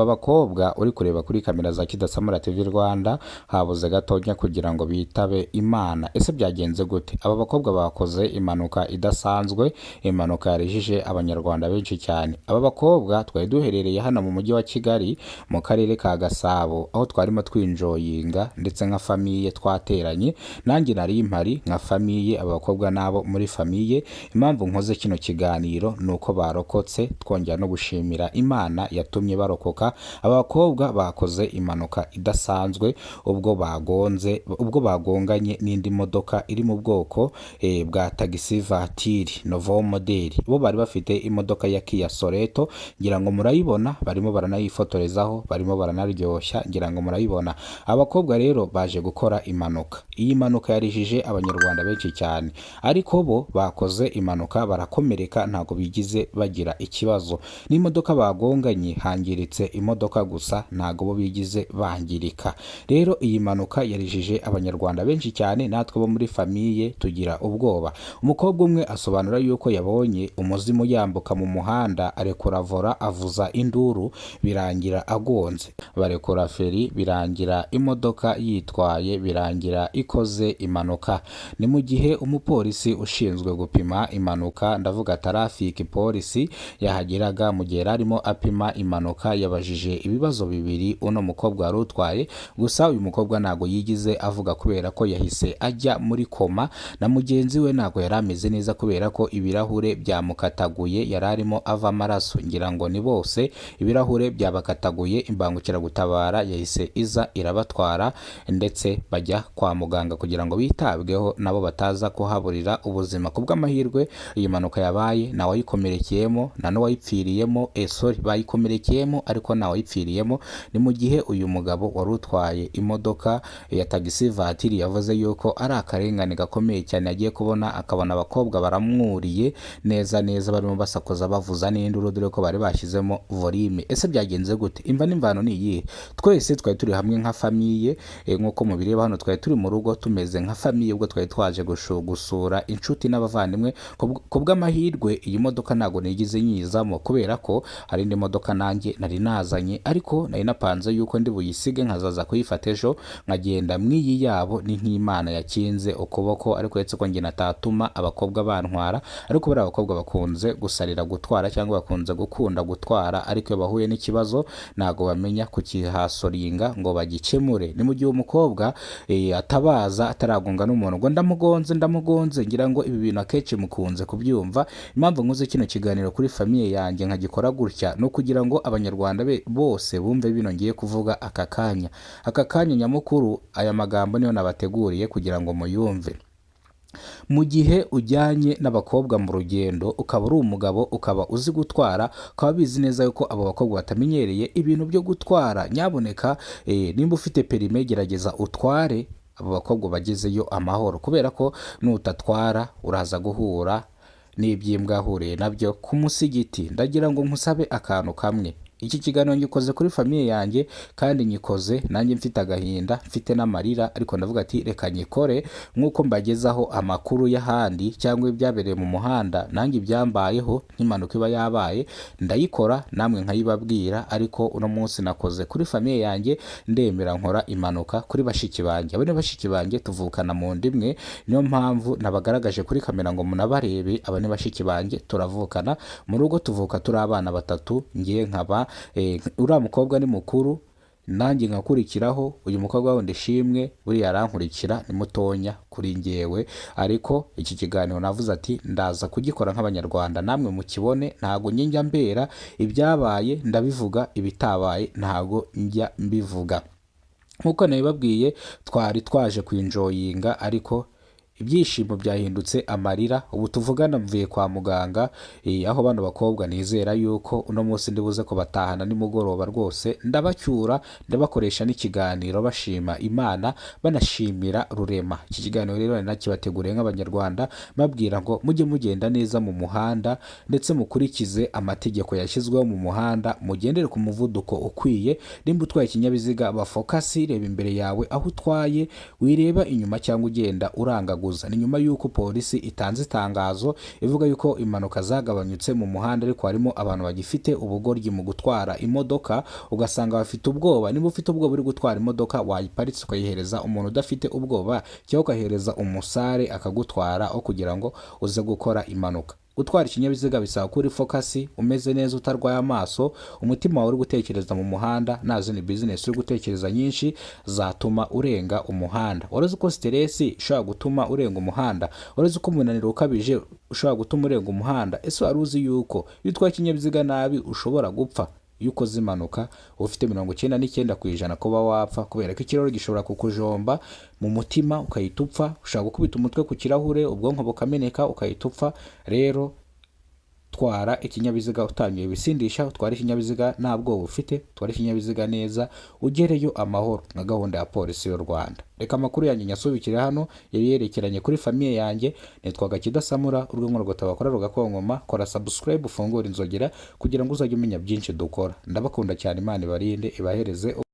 aba bakobwa uri kureba kuri kamera za Kidasamura TV Rwanda habuze gatonya kugira ngo bitabe Imana. Ese byagenze gute? Aba bakobwa bakoze impanuka idasanzwe, impanuka yarijije abanyarwanda benshi cyane. Aba bakobwa twari duherereye hano mu mujyi wa Kigali mu karere ka Gasabo, aho twarimo twinjoyinga ndetse nka famiye twateranye, nanjye nari impari nka famiye, aba bakobwa nabo muri famiye. Impamvu nkoze kino kiganiro nuko barokotse, twongera no gushimira Imana yatumye barokoka. Aba bakobwa bakoze impanuka idasanzwe ubwo bagonganye n'indi modoka iri mu bwoko bwa taxi voiture novo model. Bo bari bafite imodoka ya Kia Soreto, ngira ngo murayibona, barimo baranayifotorezaho, barimo baranaryoshya, ngira ngo murayibona. Abakobwa rero baje gukora impanuka. Iyi mpanuka yarijije abanyarwanda benshi cyane, ariko bo bakoze impanuka barakomereka, ntago bigize bagira ikibazo. N'imodoka bagonganye hangiritse imodoka gusa, ntago bo bigize bangirika. Rero iyi mpanuka yarijije abanyarwanda benshi cyane, natwe bo muri famiye tugira ubwoba. Umukobwa umwe asobanura yuko yabonye umuzimu yambuka mu muhanda, arekura vora avuza induru, birangira agonze. Barekura feri, birangira imodoka yitwaye, birangira ikoze impanuka. Ni mu gihe umupolisi ushinzwe gupima impanuka, ndavuga traffic polisi, yahageraga mu gihe arimo apima impanuka, yabajije ibibazo bibiri uno mukobwa wari utwaye. Gusa uyu mukobwa ntago yigize avuga kubera ko yahise ajya muri koma, na mugenzi we ntago yari ameze neza kubera ko ibirahure byamukataguye, yari arimo ava amaraso. Ngira ngo ni bose ibirahure byabakataguye, imbangukiragutabara yahise iza irabatwara ndetse bajya kwa muganga kugira ngo bitabweho, nabo bataza kuhaburira ubuzima. Kubw'amahirwe iyi mpanuka yabaye ntawe ayikomerekeyemo, nta n'uwayipfiriyemo, bayikomerekeyemo ariko ntawe ayipfiriyemo. Ni mu gihe uyu mugabo wari utwaye imodoka ya taxi voiture yavuze yuko ari akarengane gakomeye cyane agiye kubona, akabona abakobwa baramwuriye neza neza, barimo basakuza bavuza n'induru, dore ko bari bashyizemo volume. Ese byagenze gute? Imva n'imvano ni iyihe? Twese twari turi hamwe nka famiye, nk'uko mubireba hano, twari turi mu rugo tumeze nka famiye, ubwo twari twaje gusura inshuti n'abavandimwe. Kubw'amahirwe iyi modoka ntago nigize nyizamo kubera ko hari indi modoka nanjye nari nazanye, ariko nari napanze yuko ndi buyisige nkazaza kuyifata ejo nkagenda mw'iyi yabo. Ni nk'Imana yakinze ukuboko, ariko uretse ko njye natatuma abakobwa bantwara, ariko bari abakobwa bakunze gusarira gutwara cyangwa bakunze gukunda gutwara, ariko iyo bahuye n'ikibazo ntago bamenya kukihasoringa ngo bagikemure. Ni mu gihe umukobwa atabaza ataragonga n'umuntu ngo ndamugonze. Ngira ngo ibi bintu akenshi mukunze kubyumva. Impamvu nkoze kino kiganiro kuri famiye yanjye nkagikora gutya, no kugira ngo abanyarwanda bose bumve bino ngiye kuvuga aka kanya nyamukuru. Aya magambo niyo nabateguriye kugira ngo muyumve. Mu gihe ujyanye n'abakobwa mu rugendo, ukaba uri umugabo, ukaba uzi gutwara, ukaba bizi neza yuko abo bakobwa batamenyereye ibintu byo gutwara, nyaboneka nimba ufite perime gerageza utware abo bakobwa bagezeyo amahoro, kubera ko nutatwara uraza guhura n'ibyimbwa ahuriye nabyo ku musigiti. Ndagira ngo nkusabe akantu kamwe. Iki kiganiro ngikoze kuri famiye yanjye, kandi nyikoze nanjye mfite agahinda, mfite n'amarira, ariko ndavuga ati reka nyikore nk'uko mbagezaho amakuru y'ahandi cyangwa ibyabereye mu muhanda. Nanjye ibyambayeho nk'impanuka iba yabaye ndayikora, namwe nkayibabwira, ariko uno munsi nakoze kuri famiye yanjye, ndemera nkora impanuka kuri bashiki banjye. Abo ni bashiki banjye, tuvukana mu ndimwe, niyo mpamvu nabagaragaje kuri kamera ngo munabarebe. Aba ni bashiki banjye, turavukana mu rugo, tuvuka turi abana batatu, ngiye nkaba uriya mukobwa ni mukuru, nanjye nkakurikiraho. Uyu mukobwa wundi Shimwe buriya arankurikira, ni mutonya kuri njyewe, ariko iki kiganiro navuze ati ndaza kugikora nk'abanyarwanda, namwe mukibone. Ntago njya mbera ibyabaye ndabivuga, ibitabaye ntago njya mbivuga. Nkuko nabibabwiye, twari twaje kwinjoyinga, ariko ibyishimo byahindutse amarira. Ubu tuvugana mvuye kwa muganga, aho bano bakobwa nizera yuko uno munsi ndibuze ko batahana nimugoroba. Rwose ndabacyura, ndabakoresha n'ikiganiro bashima Imana, banashimira Rurema. Iki kiganiro rero nakibateguriye nk'abanyarwanda, babwira ngo mujye mugenda neza mu muhanda, ndetse mukurikize amategeko yashyizweho mu muhanda, mugendere ku muvuduko ukwiye. Nimba utwaye ikinyabiziga, bafokasi, reba imbere yawe aho utwaye, wireba inyuma cyangwa ugenda urangagura kwivuza. Ni nyuma y'uko polisi itanze itangazo ivuga yuko impanuka zagabanyutse mu muhanda, ariko harimo abantu bagifite ubugoryi mu gutwara imodoka, ugasanga bafite ubwoba. Niba ufite ubwoba uri gutwara imodoka, wayiparitse ukayihereza umuntu udafite ubwoba, cyangwa ukayihereza umusare akagutwara aho kugira ngo uze gukora impanuka. Gutwara ikinyabiziga bisaba ko uri fokasi, umeze neza, utarwaye amaso, umutima wawe uri gutekereza mu muhanda, nta zindi bizinesi uri gutekereza nyinshi zatuma urenga umuhanda. Wari uzi ko stress ishobora gutuma urenga umuhanda? Wari uzi ko umunaniro ukabije ushobora gutuma urenga umuhanda? Ese wari uzi yuko iyo utwaye ikinyabiziga nabi ushobora gupfa? Iyo ukoze impanuka ufite 99% kuba wapfa, kubera ko ikirahuri gishobora kukujomba mu mutima ukahita upfa, ushobora gukubita umutwe ku kirahure ubwonko bukameneka ukahita upfa. Rero twara ikinyabiziga utangiye ibisindisha, utwara ikinyabiziga nta bwoba ufite, utwara ikinyabiziga neza, ugereyo amahoro nka gahunda ya polisi y'u Rwanda. Reka amakuru yanjye nyasubikire hano, yari yerekeranye kuri famiye yanjye. Nitwaga Kidasamura, urwego rwatabakora rugakonkoma. Kora subscribe, ufungura inzogera kugira ngo uzajye umenya byinshi dukora. Ndabakunda cyane, Imana ibarinde ibahereze